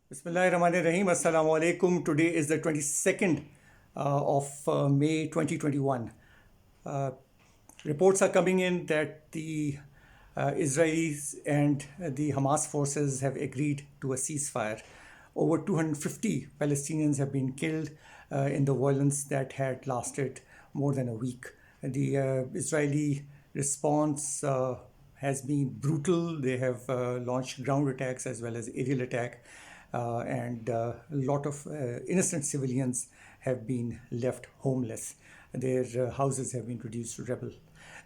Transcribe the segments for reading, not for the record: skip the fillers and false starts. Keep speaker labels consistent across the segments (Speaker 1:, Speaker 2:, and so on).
Speaker 1: Bismillahirrahmanirrahim. Assalamu alaikum. Today is the 22nd of May 2021. Uh, Reports are coming in that the Israelis and the Hamas forces have agreed to a ceasefire. Over 250 Palestinians have been killed in the violence that had lasted more than a week. The Israeli response has been brutal. They have launched ground attacks as well as aerial attack, and a lot of innocent civilians have been left homeless. Their houses have been reduced to rubble.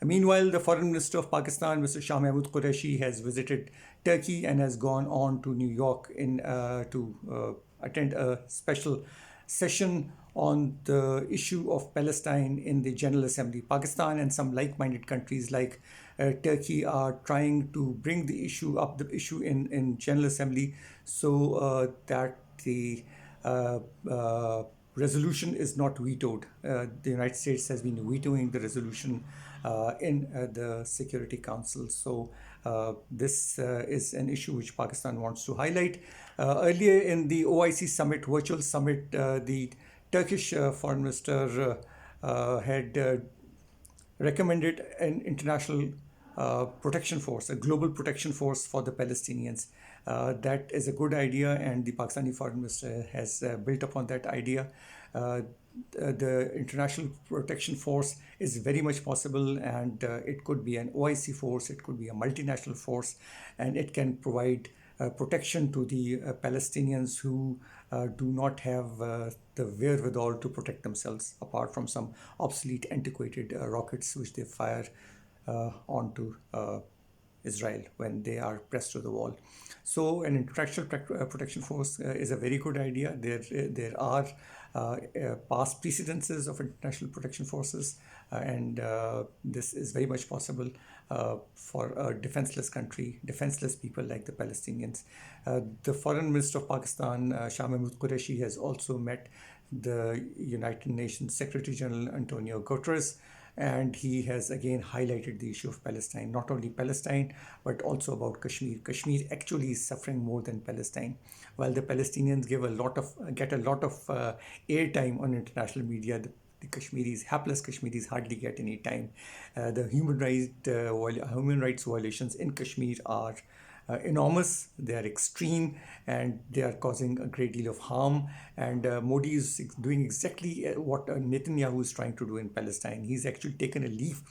Speaker 1: Meanwhile, the Foreign Minister of Pakistan, Mr. Shah Mahmood Qureishi, has visited Turkey and has gone on to New York to attend a special session on the issue of Palestine in the General Assembly. Pakistan and some like-minded countries like Turkey are trying to bring the issue in General Assembly so that the resolution is not vetoed. The United States has been vetoing the resolution in the Security Council. So this is an issue which Pakistan wants to highlight. Earlier in the OIC summit, virtual summit, the Turkish foreign minister had recommended an international protection force, a global protection force for the Palestinians. That is a good idea, and the Pakistani foreign minister has built upon that idea. The international protection force is very much possible, and it could be an OIC force, it could be a multinational force, and it can provide protection to the Palestinians who do not have the wherewithal to protect themselves, apart from some obsolete, antiquated rockets which they fire onto Israel when they are pressed to the wall. So an international protection force is a very good idea. There are past precedences of international protection forces, and this is very much possible for a defenseless country, defenseless people like the Palestinians. The Foreign Minister of Pakistan, Shah Mahmood Qureishi, has also met the United Nations Secretary General Antonio Guterres, and he has again highlighted the issue of Palestine, not only Palestine, but also about Kashmir. Kashmir actually is suffering more than Palestine. While the Palestinians get a lot of airtime on international media, the Kashmiris, hapless Kashmiris, hardly get any time. The human rights violations in Kashmir are enormous, they are extreme, and they are causing a great deal of harm. And Modi is doing exactly what Netanyahu is trying to do in Palestine. He's actually taken a leaf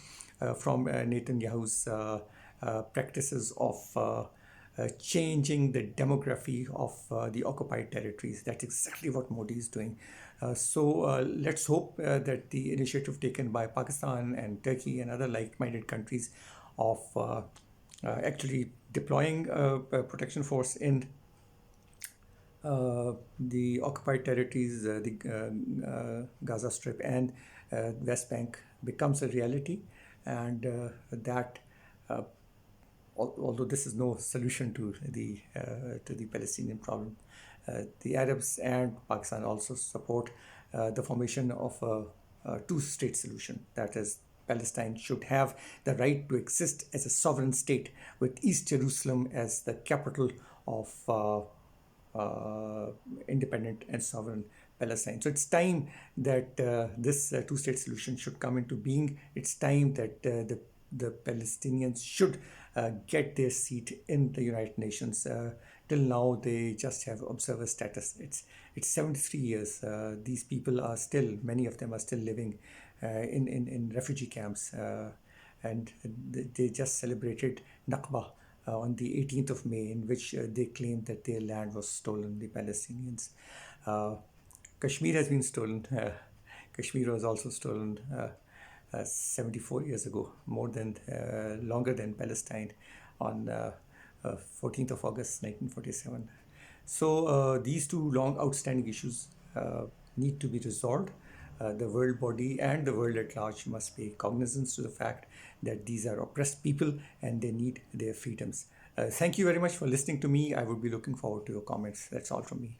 Speaker 1: from Netanyahu's practices of changing the demography of the occupied territories. That's exactly what Modi is doing. So let's hope that the initiative taken by Pakistan and Turkey and other like-minded countries of actually deploying a protection force in the occupied territories, the Gaza Strip and West Bank becomes a reality, and that although this is no solution to the Palestinian problem, the Arabs and Pakistan also support the formation of a two-state solution. That is, Palestine should have the right to exist as a sovereign state with East Jerusalem as the capital of independent and sovereign Palestine. So it's time that this two-state solution should come into being. It's time that the Palestinians should get their seat in the United Nations. Till now, they just have observer status. It's 73 years. These people are still, many of them are still living in refugee camps, and they just celebrated Nakba on the 18th of May, in which they claimed that their land was stolen, the Palestinians. Kashmir has been stolen. Kashmir was also stolen 74 years ago, longer than Palestine, on 14th of August 1947. So these two long outstanding issues need to be resolved. The world body and the world at large must pay cognizance to the fact that these are oppressed people and they need their freedoms. Thank you very much for listening to me. I would be looking forward to your comments. That's all from me.